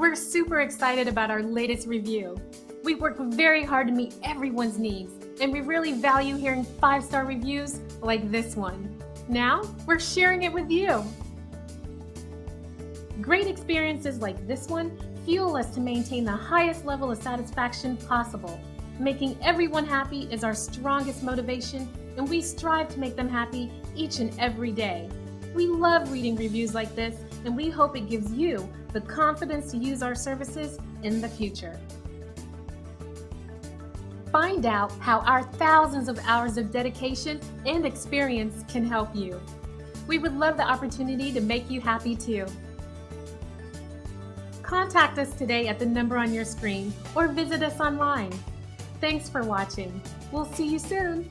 We're super excited about our latest review. We work very hard to meet everyone's needs, and we really value hearing 5-star reviews like this one. Now, we're sharing it with you. Great experiences like this one fuel us to maintain the highest level of satisfaction possible. Making everyone happy is our strongest motivation, and we strive to make them happy each and every day. We love reading reviews like this, and we hope it gives you the confidence to use our services in the future. Find out how our thousands of hours of dedication and experience can help you. We would love the opportunity to make you happy too. Contact us today at the number on your screen or visit us online. Thanks for watching. We'll see you soon.